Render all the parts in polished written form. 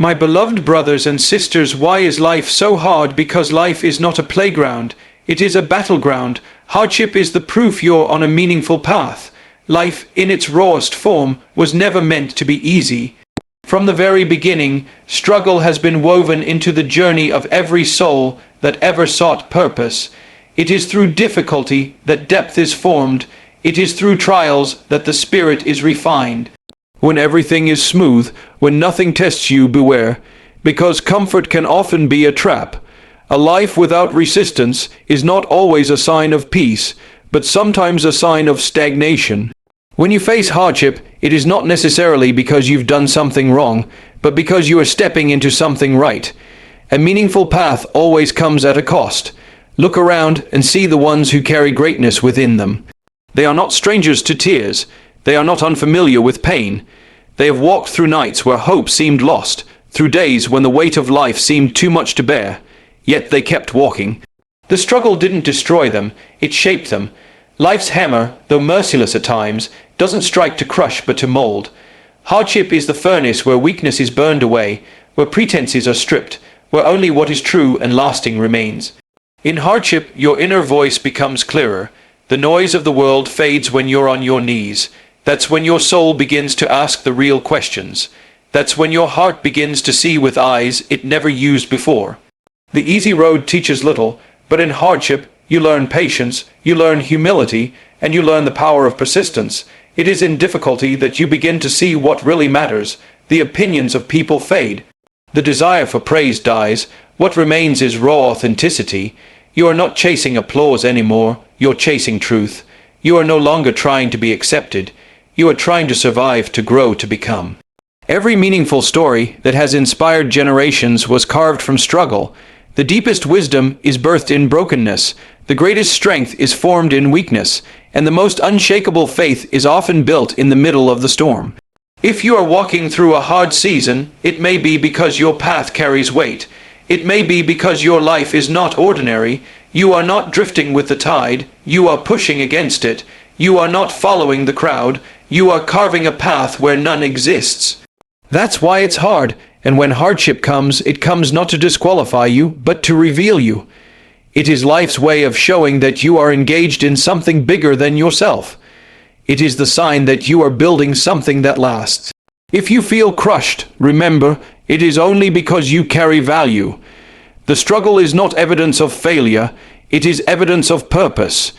My beloved brothers and sisters, why is life so hard? Because life is not a playground. It is a battleground. Hardship is the proof you're on a meaningful path. Life, in its rawest form, was never meant to be easy. From the very beginning, struggle has been woven into the journey of every soul that ever sought purpose. It is through difficulty that depth is formed. It is through trials that the spirit is refined. When everything is smooth, when nothing tests you, beware, because comfort can often be a trap. A life without resistance is not always a sign of peace, but sometimes a sign of stagnation. When you face hardship, it is not necessarily because you've done something wrong, but because you are stepping into something right. A meaningful path always comes at a cost. Look around and see the ones who carry greatness within them. They are not strangers to tears. They are not unfamiliar with pain. They have walked through nights where hope seemed lost, through days when the weight of life seemed too much to bear. Yet they kept walking. The struggle didn't destroy them, it shaped them. Life's hammer, though merciless at times, doesn't strike to crush but to mold. Hardship is the furnace where weakness is burned away, where pretenses are stripped, where only what is true and lasting remains. In hardship, your inner voice becomes clearer. The noise of the world fades when you're on your knees. That's when your soul begins to ask the real questions. That's when your heart begins to see with eyes it never used before. The easy road teaches little, but in hardship, you learn patience, you learn humility, and you learn the power of persistence. It is in difficulty that you begin to see what really matters. The opinions of people fade. The desire for praise dies. What remains is raw authenticity. You are not chasing applause anymore. You're chasing truth. You are no longer trying to be accepted. You are trying to survive, to grow, to become. Every meaningful story that has inspired generations was carved from struggle. The deepest wisdom is birthed in brokenness. The greatest strength is formed in weakness, and the most unshakable faith is often built in the middle of the storm. If you are walking through a hard season, it may be because your path carries weight. It may be because your life is not ordinary. You are not drifting with the tide. You are pushing against it. You are not following the crowd. You are carving a path where none exists. That's why it's hard, and when hardship comes, it comes not to disqualify you, but to reveal you. It is life's way of showing that you are engaged in something bigger than yourself. It is the sign that you are building something that lasts. If you feel crushed, remember, it is only because you carry value. The struggle is not evidence of failure, it is evidence of purpose.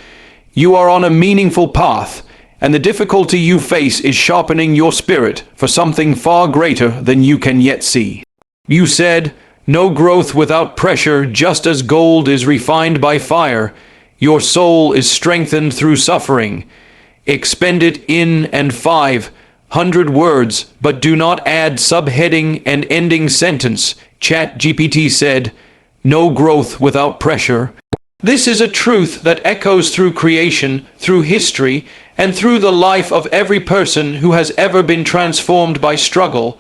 You are on a meaningful path, and the difficulty you face is sharpening your spirit for something far greater than you can yet see. You said, "No growth without pressure, just as gold is refined by fire. Your soul is strengthened through suffering. Expend it in and 500 words, but do not add subheading and ending sentence." ChatGPT said, "No growth without pressure." This is a truth that echoes through creation, through history, and through the life of every person who has ever been transformed by struggle.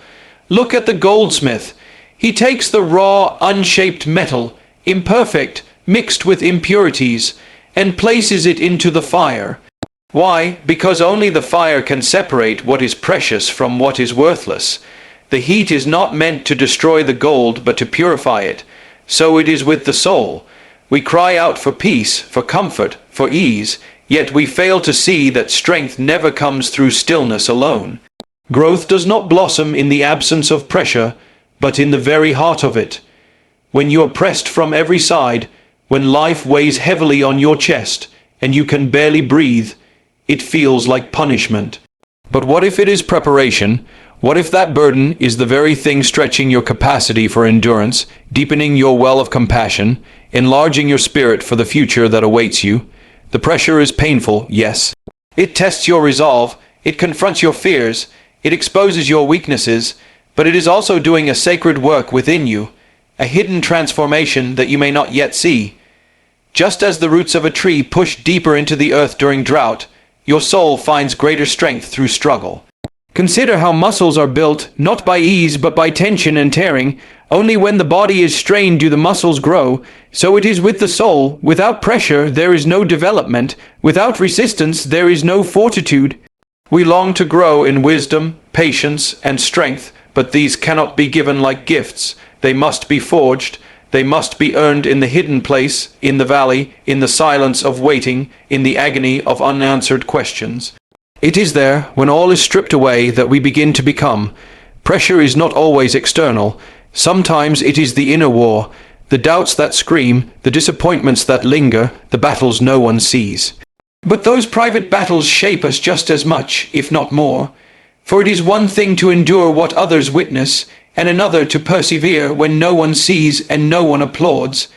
Look at the goldsmith. He takes the raw, unshaped metal, imperfect, mixed with impurities, and places it into the fire. Why? Because only the fire can separate what is precious from what is worthless. The heat is not meant to destroy the gold, but to purify it. So it is with the soul. We cry out for peace, for comfort, for ease, yet we fail to see that strength never comes through stillness alone. Growth does not blossom in the absence of pressure, but in the very heart of it. When you are pressed from every side, when life weighs heavily on your chest, and you can barely breathe, it feels like punishment. But what if it is preparation? What if that burden is the very thing stretching your capacity for endurance, deepening your well of compassion, enlarging your spirit for the future that awaits you? The pressure is painful, yes. It tests your resolve, it confronts your fears, it exposes your weaknesses, but it is also doing a sacred work within you, a hidden transformation that you may not yet see. Just as the roots of a tree push deeper into the earth during drought, your soul finds greater strength through struggle. Consider how muscles are built, not by ease but by tension and tearing. Only when the body is strained do the muscles grow. So it is with the soul. Without pressure there is no development. Without resistance there is no fortitude. We long to grow in wisdom, patience, and strength, but these cannot be given like gifts. They must be forged. They must be earned in the hidden place, in the valley, in the silence of waiting, in the agony of unanswered questions. It is there, when all is stripped away, that we begin to become. Pressure is not always external. Sometimes it is the inner war, the doubts that scream, the disappointments that linger, the battles no one sees. But those private battles shape us just as much, if not more. For it is one thing to endure what others witness, and another to persevere when no one sees and no one applauds.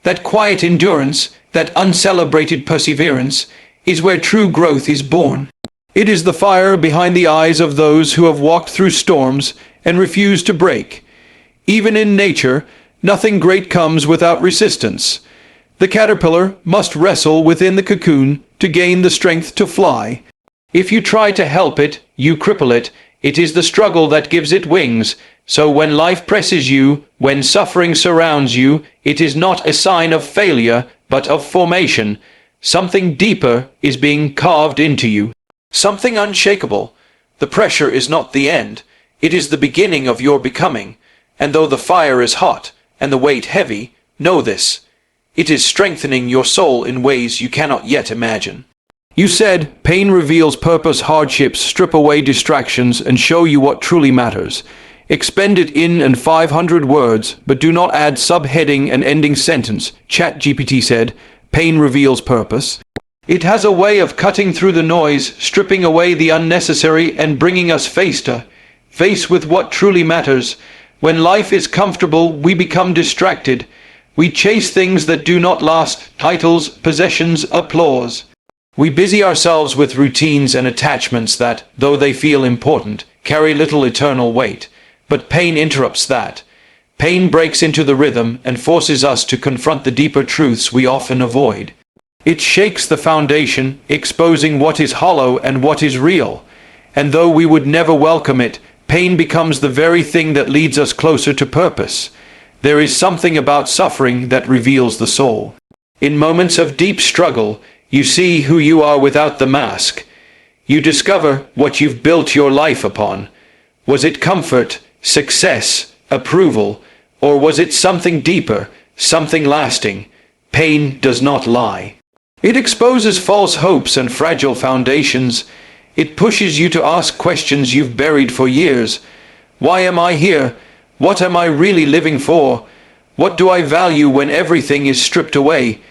That quiet endurance, that uncelebrated perseverance, is where true growth is born. It is the fire behind the eyes of those who have walked through storms and refused to break. Even in nature, nothing great comes without resistance. The caterpillar must wrestle within the cocoon to gain the strength to fly. If you try to help it, you cripple it. It is the struggle that gives it wings. So when life presses you, when suffering surrounds you, it is not a sign of failure, but of formation. Something deeper is being carved into you. Something unshakable. The pressure is not the end. It is the beginning of your becoming. And though the fire is hot, and the weight heavy, know this. It is strengthening your soul in ways you cannot yet imagine. You said, pain reveals purpose, hardships strip away distractions and show you what truly matters. Expend it in and 500 words, but do not add subheading and ending sentence. ChatGPT said, pain reveals purpose. It has a way of cutting through the noise, stripping away the unnecessary and bringing us face to face with what truly matters. When life is comfortable, we become distracted. We chase things that do not last, titles, possessions, applause. We busy ourselves with routines and attachments that, though they feel important, carry little eternal weight. But pain interrupts that. Pain breaks into the rhythm and forces us to confront the deeper truths we often avoid. It shakes the foundation, exposing what is hollow and what is real. And though we would never welcome it, pain becomes the very thing that leads us closer to purpose. There is something about suffering that reveals the soul. In moments of deep struggle, you see who you are without the mask. You discover what you've built your life upon. Was it comfort, success, approval, or was it something deeper, something lasting? Pain does not lie. It exposes false hopes and fragile foundations. It pushes you to ask questions you've buried for years. Why am I here? What am I really living for? What do I value when everything is stripped away?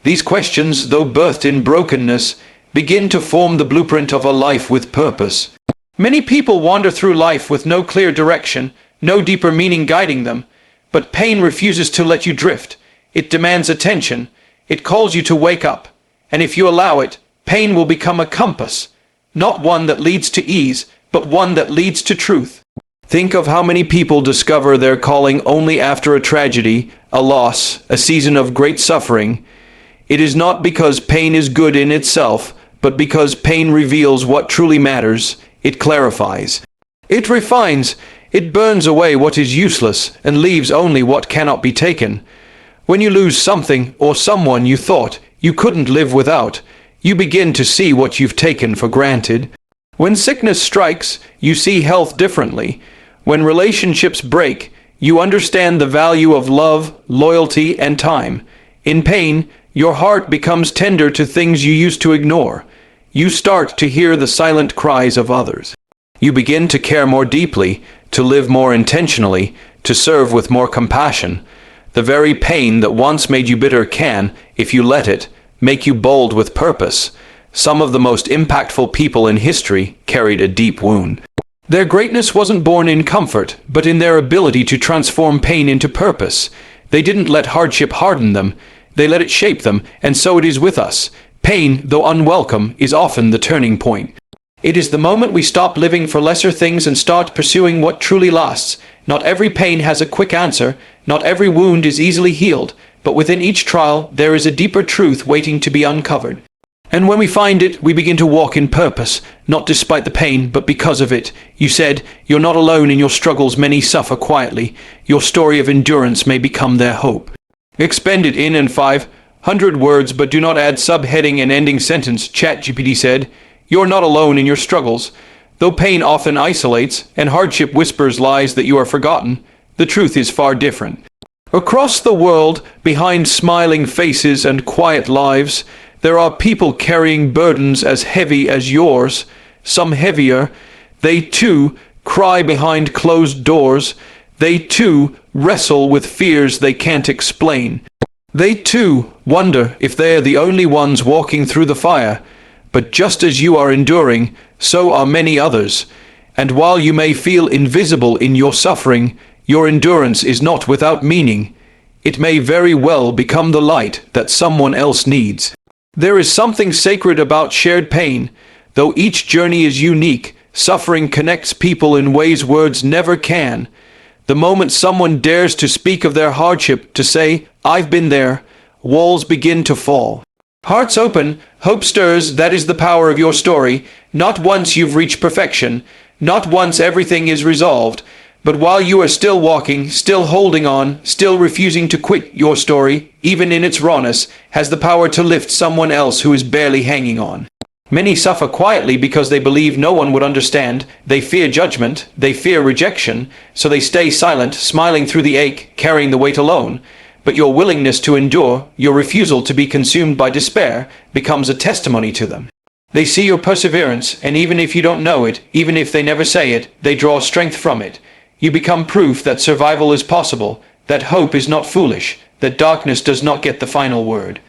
These questions, though birthed in brokenness, begin to form the blueprint of a life with purpose. Many people wander through life with no clear direction, no deeper meaning guiding them. But pain refuses to let you drift. It demands attention. It calls you to wake up. And if you allow it, pain will become a compass. Not one that leads to ease, but one that leads to truth. Think of how many people discover their calling only after a tragedy, a loss, a season of great suffering. It is not because pain is good in itself, but because pain reveals what truly matters. It clarifies. It refines. It burns away what is useless and leaves only what cannot be taken. When you lose something or someone you thought you couldn't live without, you begin to see what you've taken for granted. When sickness strikes, you see health differently. When relationships break, you understand the value of love, loyalty, and time. In pain, your heart becomes tender to things you used to ignore. You start to hear the silent cries of others. You begin to care more deeply, to live more intentionally, to serve with more compassion. The very pain that once made you bitter can, if you let it, make you bold with purpose. Some of the most impactful people in history carried a deep wound. Their greatness wasn't born in comfort, but in their ability to transform pain into purpose. They didn't let hardship harden them. They let it shape them, and so it is with us. Pain, though unwelcome, is often the turning point. It is the moment we stop living for lesser things and start pursuing what truly lasts. Not every pain has a quick answer. Not every wound is easily healed. But within each trial, there is a deeper truth waiting to be uncovered. And when we find it, we begin to walk in purpose, not despite the pain, but because of it. You said, you're not alone in your struggles. Many suffer quietly. Your story of endurance may become their hope. Expend it in and 500 words, but do not add subheading and ending sentence. ChatGPT said, you're not alone in your struggles. Though pain often isolates, and hardship whispers lies that you are forgotten, the truth is far different. Across the world, behind smiling faces and quiet lives, there are people carrying burdens as heavy as yours, some heavier. They too cry behind closed doors. They too wrestle with fears they can't explain. They too wonder if they're the only ones walking through the fire. But just as you are enduring, so are many others. And while you may feel invisible in your suffering, your endurance is not without meaning. It may very well become the light that someone else needs. There is something sacred about shared pain. Though each journey is unique, suffering connects people in ways words never can. The moment someone dares to speak of their hardship, to say, "I've been there," walls begin to fall. Hearts open, hope stirs. That is the power of your story. Not once you've reached perfection, not once everything is resolved, but while you are still walking, still holding on, still refusing to quit, your story, even in its rawness, has the power to lift someone else who is barely hanging on. Many suffer quietly because they believe no one would understand. They fear judgment, they fear rejection, so they stay silent, smiling through the ache, carrying the weight alone. But your willingness to endure, your refusal to be consumed by despair, becomes a testimony to them. They see your perseverance, and even if you don't know it, even if they never say it, they draw strength from it. You become proof that survival is possible, that hope is not foolish, that darkness does not get the final word.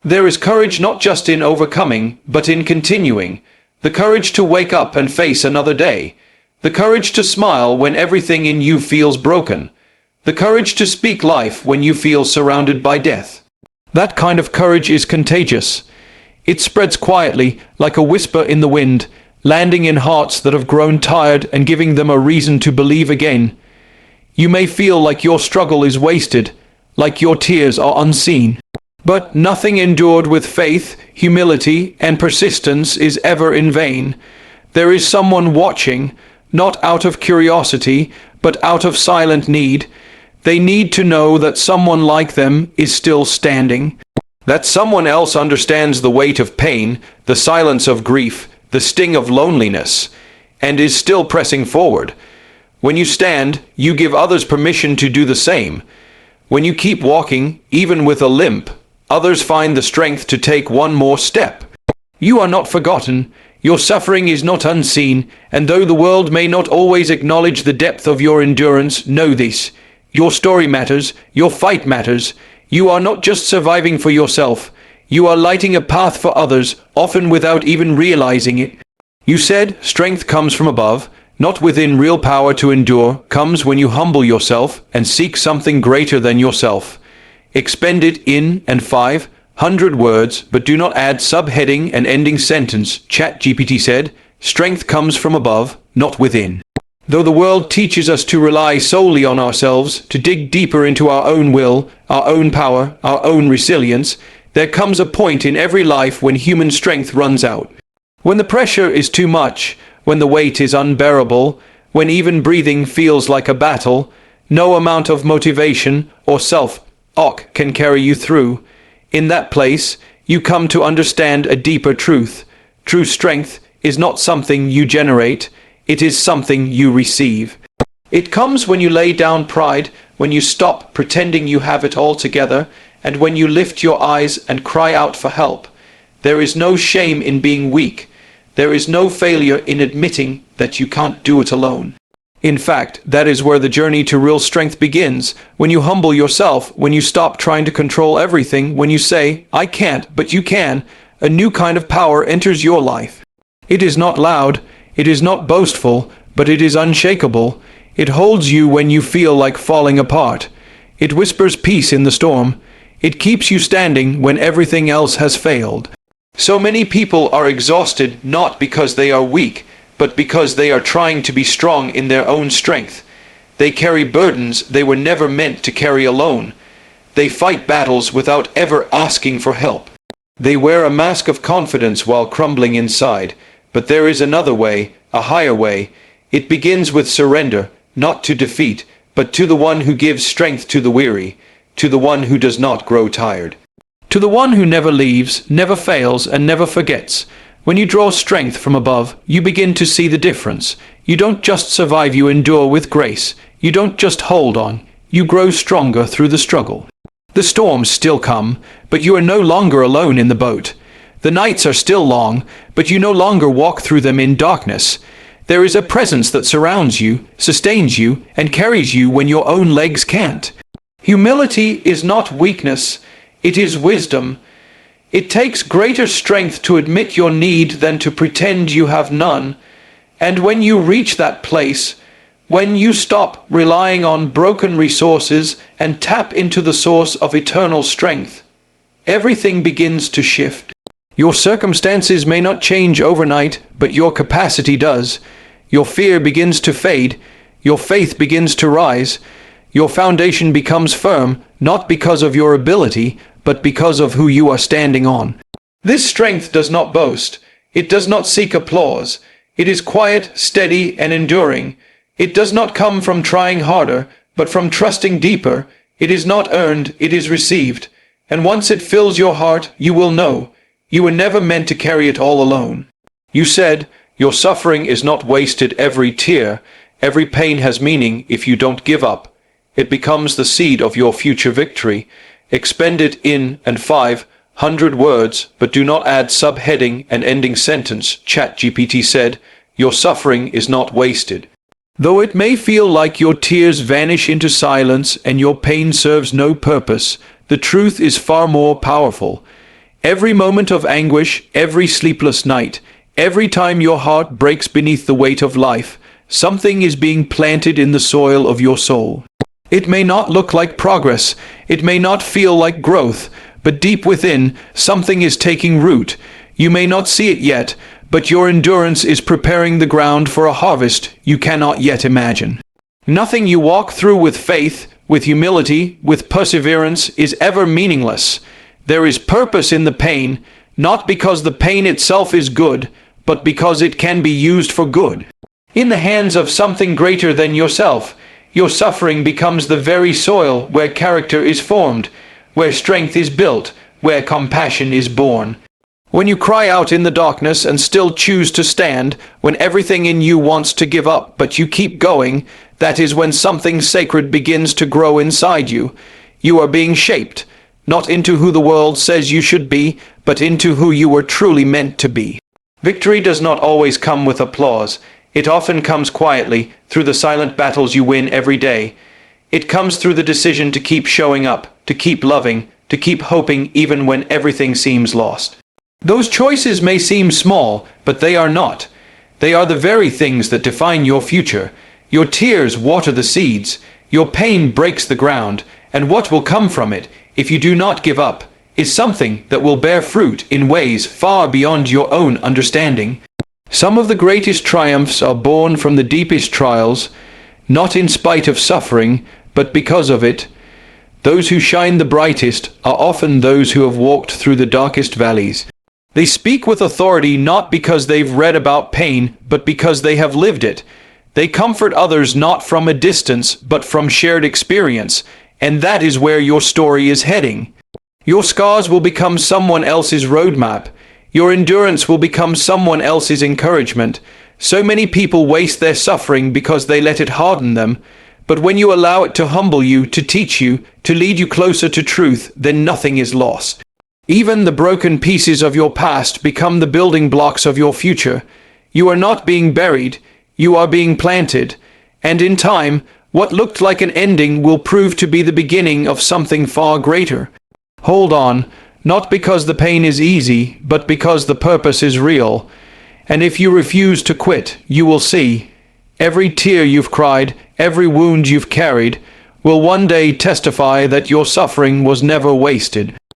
There is courage not just in overcoming, but in continuing. The courage to wake up and face another day. The courage to smile when everything in you feels broken. The courage to speak life when you feel surrounded by death. That kind of courage is contagious. It spreads quietly, like a whisper in the wind, landing in hearts that have grown tired and giving them a reason to believe again. You may feel like your struggle is wasted, like your tears are unseen. But nothing endured with faith, humility, and persistence is ever in vain. There is someone watching, not out of curiosity, but out of silent need. They need to know that someone like them is still standing. That someone else understands the weight of pain, the silence of grief, the sting of loneliness, and is still pressing forward. When you stand, you give others permission to do the same. When you keep walking, even with a limp, others find the strength to take one more step. You are not forgotten. Your suffering is not unseen, and though the world may not always acknowledge the depth of your endurance, know this. Your story matters. Your fight matters. You are not just surviving for yourself. You are lighting a path for others, often without even realizing it. You said, strength comes from above, not within. Real power to endure comes when you humble yourself and seek something greater than yourself. Expend it in and 500 words, but do not add subheading and ending sentence. ChatGPT said, strength comes from above, not within. Though the world teaches us to rely solely on ourselves, to dig deeper into our own will, our own power, our own resilience, there comes a point in every life when human strength runs out. When the pressure is too much, when the weight is unbearable, when even breathing feels like a battle, no amount of motivation or self-talk can carry you through. In that place, you come to understand a deeper truth. True strength is not something you generate, it is something you receive. It comes when you lay down pride, when you stop pretending you have it all together, and when you lift your eyes and cry out for help. There is no shame in being weak. There is no failure in admitting that you can't do it alone. In fact, that is where the journey to real strength begins, when you humble yourself, when you stop trying to control everything, when you say, I can't, but you can, a new kind of power enters your life. It is not loud, it is not boastful, but it is unshakable. It holds you when you feel like falling apart. It whispers peace in the storm. It keeps you standing when everything else has failed. So many people are exhausted not because they are weak, but because they are trying to be strong in their own strength. They carry burdens they were never meant to carry alone. They fight battles without ever asking for help. They wear a mask of confidence while crumbling inside. But there is another way, a higher way. It begins with surrender, not to defeat, but to the one who gives strength to the weary, to the one who does not grow tired, to the one who never leaves, never fails, and never forgets. When you draw strength from above, you begin to see the difference. You don't just survive, you endure with grace. You don't just hold on, you grow stronger through the struggle. The storms still come, but you are no longer alone in the boat. The nights are still long, but you no longer walk through them in darkness. There is a presence that surrounds you, sustains you, and carries you when your own legs can't. Humility is not weakness, it is wisdom. It takes greater strength to admit your need than to pretend you have none. And when you reach that place, when you stop relying on broken resources and tap into the source of eternal strength, everything begins to shift. Your circumstances may not change overnight, but your capacity does. Your fear begins to fade. Your faith begins to rise. Your foundation becomes firm, not because of your ability, but because of who you are standing on. This strength does not boast. It does not seek applause. It is quiet, steady, and enduring. It does not come from trying harder, but from trusting deeper. It is not earned, it is received. And once it fills your heart, you will know. You were never meant to carry it all alone. You said, your suffering is not wasted. Every tear, every pain has meaning if you don't give up. It becomes the seed of your future victory. Expend it in and 500 words, but do not add subheading and ending sentence. ChatGPT said, your suffering is not wasted. Though it may feel like your tears vanish into silence and your pain serves no purpose, the truth is far more powerful. Every moment of anguish, every sleepless night, every time your heart breaks beneath the weight of life, something is being planted in the soil of your soul. It may not look like progress, it may not feel like growth, but deep within, something is taking root. You may not see it yet, but your endurance is preparing the ground for a harvest you cannot yet imagine. Nothing you walk through with faith, with humility, with perseverance is ever meaningless. There is purpose in the pain, not because the pain itself is good, but because it can be used for good. In the hands of something greater than yourself, your suffering becomes the very soil where character is formed, where strength is built, where compassion is born. When you cry out in the darkness and still choose to stand, when everything in you wants to give up but you keep going, that is when something sacred begins to grow inside you. You are being shaped, not into who the world says you should be, but into who you were truly meant to be. Victory does not always come with applause. It often comes quietly, through the silent battles you win every day. It comes through the decision to keep showing up, to keep loving, to keep hoping even when everything seems lost. Those choices may seem small, but they are not. They are the very things that define your future. Your tears water the seeds, your pain breaks the ground, and what will come from it, if you do not give up, is something that will bear fruit in ways far beyond your own understanding. Some of the greatest triumphs are born from the deepest trials, not in spite of suffering, but because of it. Those who shine the brightest are often those who have walked through the darkest valleys. They speak with authority not because they've read about pain, but because they have lived it. They comfort others not from a distance, but from shared experience, and that is where your story is heading. Your scars will become someone else's roadmap. Your endurance will become someone else's encouragement. So many people waste their suffering because they let it harden them. But when you allow it to humble you, to teach you, to lead you closer to truth, then nothing is lost. Even the broken pieces of your past become the building blocks of your future. You are not being buried, you are being planted. And in time, what looked like an ending will prove to be the beginning of something far greater. Hold on. Not because the pain is easy, but because the purpose is real. And if you refuse to quit, you will see. Every tear you've cried, every wound you've carried, will one day testify that your suffering was never wasted.